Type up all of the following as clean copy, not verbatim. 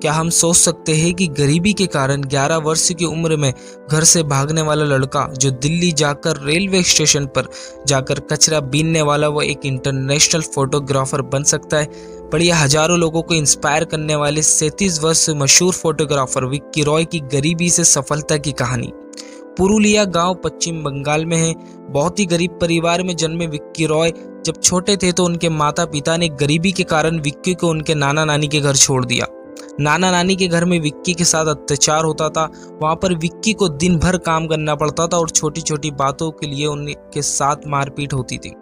क्या हम सोच सकते हैं कि गरीबी के कारण 11 वर्ष की उम्र में घर से भागने वाला लड़का जो दिल्ली जाकर रेलवे स्टेशन पर जाकर कचरा बीनने वाला वो एक इंटरनेशनल फोटोग्राफर बन सकता है। पढ़िए हजारों लोगों को इंस्पायर करने वाले 37 वर्ष मशहूर फोटोग्राफर विक्की रॉय की गरीबी से सफलता की कहानी। पुरुलिया गांव पश्चिम बंगाल में है। बहुत ही गरीब परिवार में जन्मे विक्की रॉय जब छोटे थे तो उनके माता पिता ने गरीबी के कारण विक्की को उनके नाना नानी के घर छोड़ दिया। नाना नानी के घर में विक्की के साथ अत्याचार होता था। वहां पर विक्की को दिन भर काम करना पड़ता था और छोटी छोटी बातों के लिए उनके साथ मारपीट होती थी।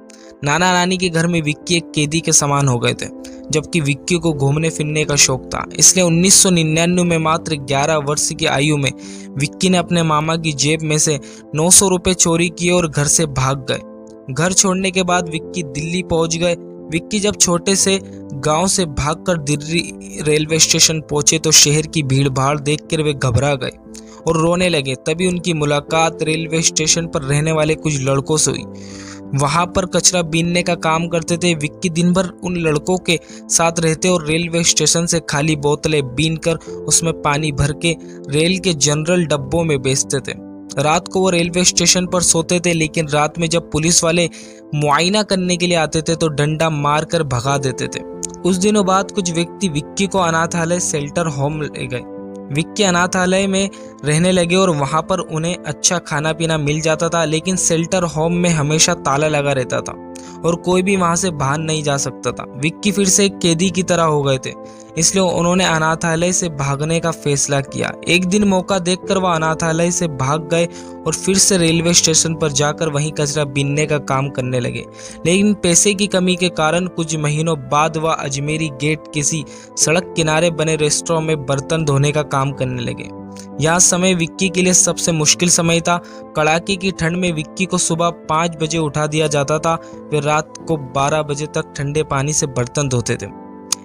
नाना नानी के घर में विक्की एक कैदी के समान हो गए थे, जबकि विक्की को घूमने फिरने का शौक था। इसलिए 1999 में मात्र 11 वर्ष की आयु में विक्की ने अपने मामा की जेब में से 900 रुपए चोरी किए और घर से भाग गए। घर छोड़ने के बाद विक्की दिल्ली पहुंच गए। विक्की जब छोटे से गांव से भागकर दिल्ली रेलवे स्टेशन पहुंचे तो शहर की भीड़ भाड़ देखकर वे घबरा गए और रोने लगे। तभी उनकी मुलाकात रेलवे स्टेशन पर रहने वाले कुछ लड़कों से हुई। वहां पर कचरा बीनने का काम करते थे। विक्की दिन भर उन लड़कों के साथ रहते और रेलवे स्टेशन से खाली बोतलें बीनकर उसमें पानी भर के रेल के जनरल डब्बों में बेचते थे। रात को वो रेलवे स्टेशन पर सोते थे, लेकिन रात में जब पुलिस वाले मुआयना करने के लिए आते थे तो डंडा मारकर भगा देते थे। कुछ दिनों बाद कुछ व्यक्ति विक्की को अनाथालय शेल्टर होम ले गए। विक्की अनाथालय में रहने लगे और वहां पर उन्हें अच्छा खाना पीना मिल जाता था, लेकिन शेल्टर होम में हमेशा ताला लगा रहता था और कोई भी वहां से बाहर नहीं जा सकता था। विक्की फिर से एक कैदी की तरह हो गए थे, इसलिए उन्होंने अनाथालय से भागने का फैसला किया। एक दिन मौका देखकर वह अनाथालय से भाग गए और फिर से रेलवे स्टेशन पर जाकर वहीं कचरा बीनने का काम करने लगे। लेकिन पैसे की कमी के कारण कुछ महीनों बाद वह अजमेरी गेट किसी सड़क किनारे बने रेस्टोरेंट में बर्तन धोने का काम करने लगे। यह समय विक्की के लिए सबसे मुश्किल समय था। कड़ाके की ठंड में विक्की को सुबह 5 बजे उठा दिया जाता था। वे रात को 12 बजे तक ठंडे पानी से बर्तन धोते थे।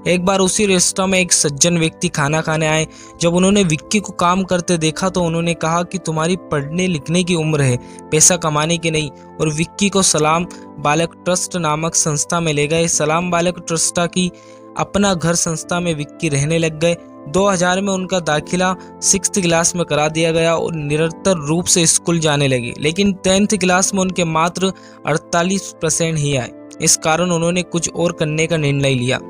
एक बार उसी रेस्टोरेंट में एक सज्जन व्यक्ति खाना खाने आए। जब उन्होंने विक्की को काम करते देखा तो उन्होंने कहा कि तुम्हारी पढ़ने लिखने की उम्र है, पैसा कमाने की नहीं, और विक्की को सलाम बालक ट्रस्ट नामक संस्था में ले गए। सलाम बालक ट्रस्ट की अपना घर संस्था में विक्की रहने लग गए। 2000 में उनका दाखिला 6th क्लास में करा दिया गया और निरंतर रूप से स्कूल जाने लगे, लेकिन 10th क्लास में उनके मात्र 48% ही आए। इस कारण उन्होंने कुछ और करने का निर्णय लिया।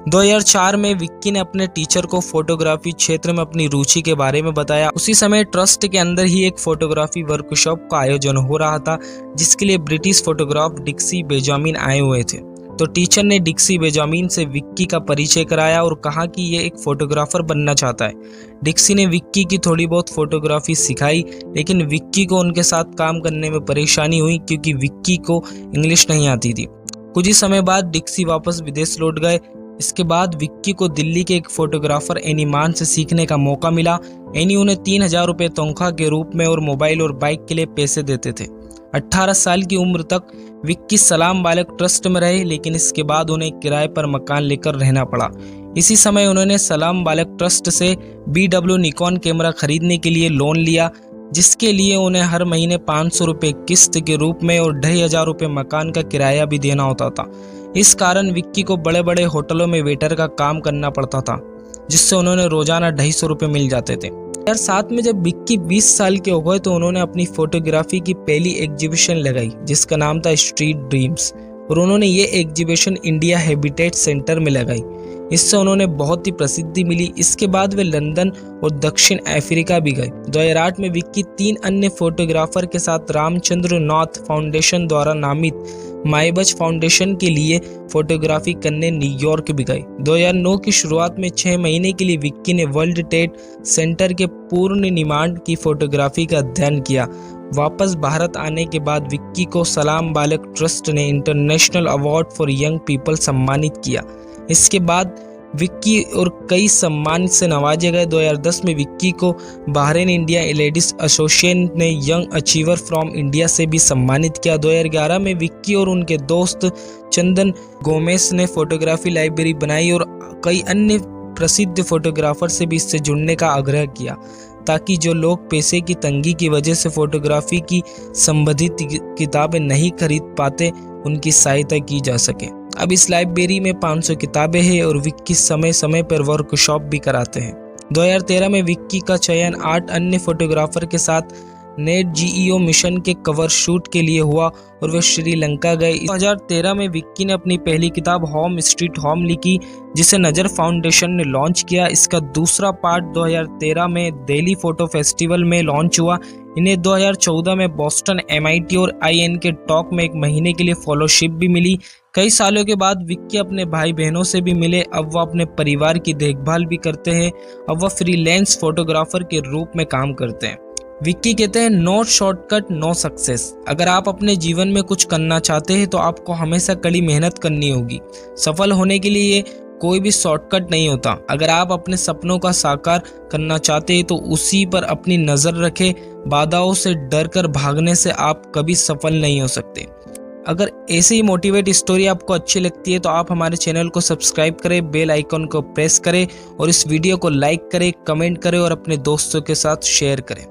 2004 में विक्की ने अपने टीचर को फोटोग्राफी क्षेत्र में अपनी रुचि के बारे में बताया। उसी समय ट्रस्ट के अंदर ही एक फोटोग्राफी वर्कशॉप का आयोजन हो रहा था, जिसके लिए ब्रिटिश फोटोग्राफ डिक्सी बेंजामिन आए हुए थे। तो टीचर ने डिक्सी बेंजामिन से विक्की का परिचय कराया और कहा कि ये एक फोटोग्राफर बनना चाहता है। डिक्सी ने विक्की की थोड़ी बहुत फोटोग्राफी सिखाई, लेकिन विक्की को उनके साथ काम करने में परेशानी हुई क्योंकि विक्की को इंग्लिश नहीं आती थी। कुछ ही समय बाद डिक्सी वापस विदेश लौट गए। इसके बाद विक्की को दिल्ली के एक फोटोग्राफर एनी मान से सीखने का मौका मिला। एनी उन्हें 3000 रुपये तनख्वाह के रूप में और मोबाइल और बाइक के लिए पैसे देते थे। 18 साल की उम्र तक विक्की सलाम बालक ट्रस्ट में रहे, लेकिन इसके बाद उन्हें किराए पर मकान लेकर रहना पड़ा। इसी समय उन्होंने सलाम बालक ट्रस्ट से BW निकॉन कैमरा खरीदने के लिए लोन लिया, जिसके लिए उन्हें हर महीने 500 रुपये किस्त के रूप में और 2500 रुपये मकान का किराया भी देना होता था। इस कारण विक्की को बड़े बड़े होटलों में वेटर का काम करना पड़ता था, जिससे उन्होंने रोजाना 250 रुपये मिल जाते थे। 2007 में जब विक्की 20 साल के हो गए तो उन्होंने अपनी फोटोग्राफी की पहली एग्जीबिशन लगाई, जिसका नाम था स्ट्रीट ड्रीम्स, और उन्होंने ये एग्जीबिशन इंडिया हैबिटेट सेंटर में लगाई। इससे उन्होंने बहुत ही प्रसिद्धि मिली। इसके बाद वे लंदन और दक्षिण अफ्रीका भी गए। 2008 में विक्की 3 अन्य फोटोग्राफर के साथ रामचंद्र नाथ फाउंडेशन द्वारा नामित माइबच फाउंडेशन के लिए फोटोग्राफी करने न्यूयॉर्क भी गए। 2009 की शुरुआत में 6 महीने के लिए विक्की ने वर्ल्ड ट्रेड सेंटर के पूर्ण निर्माण की फोटोग्राफी का अध्ययन किया। वापस भारत आने के बाद विक्की को सलाम बालक ट्रस्ट ने international award for young people सम्मानित किया। इसके बाद विक्की और कई सम्मान से नवाजे गए। 2010 में विक्की को बहरीन इंडिया लेडीज एसोसिएशन ने यंग अचीवर फ्रॉम इंडिया से भी सम्मानित किया। 2011 में विक्की और उनके दोस्त चंदन गोमेस ने फोटोग्राफी लाइब्रेरी बनाई और कई अन्य प्रसिद्ध फोटोग्राफर से भी इससे जुड़ने का आग्रह किया, ताकि जो लोग पैसे की तंगी की वजह से फोटोग्राफी की संबंधित किताबें नहीं खरीद पाते, उनकी सहायता की जा सके। अब इस लाइब्रेरी में 500 किताबें हैं और विक्की समय समय पर वर्कशॉप भी कराते हैं। 2013 में विक्की का चयन 8 अन्य फोटोग्राफर के साथ नेट जीईओ मिशन के कवर शूट के लिए हुआ और वे श्रीलंका गए। 2013 में विक्की ने अपनी पहली किताब होम स्वीट होम लिखी, जिसे नज़र फाउंडेशन ने लॉन्च किया। इसका दूसरा पार्ट 2013 में दिल्ली फोटो फेस्टिवल में लॉन्च हुआ। इन्हें 2014 में बोस्टन MIT और IN के टॉक में 1 महीने के लिए फॉलोशिप भी मिली। कई सालों के बाद विक्की अपने भाई बहनों से भी मिले। अब वह अपने परिवार की देखभाल भी करते हैं। अब वह फ्रीलांस फोटोग्राफर के रूप में काम करते हैं। विक्की कहते हैं, नो शॉर्टकट नो सक्सेस। अगर आप अपने जीवन में कुछ करना चाहते हैं तो आपको हमेशा कड़ी मेहनत करनी होगी। सफल होने के लिए कोई भी शॉर्टकट नहीं होता। अगर आप अपने सपनों का साकार करना चाहते हैं तो उसी पर अपनी नज़र रखें। बाधाओं से डर कर भागने से आप कभी सफल नहीं हो सकते। अगर ऐसी ही मोटिवेट स्टोरी आपको अच्छी लगती है तो आप हमारे चैनल को सब्सक्राइब करें, बेल आइकन को प्रेस करें और इस वीडियो को लाइक करें, कमेंट करें और अपने दोस्तों के साथ शेयर करें।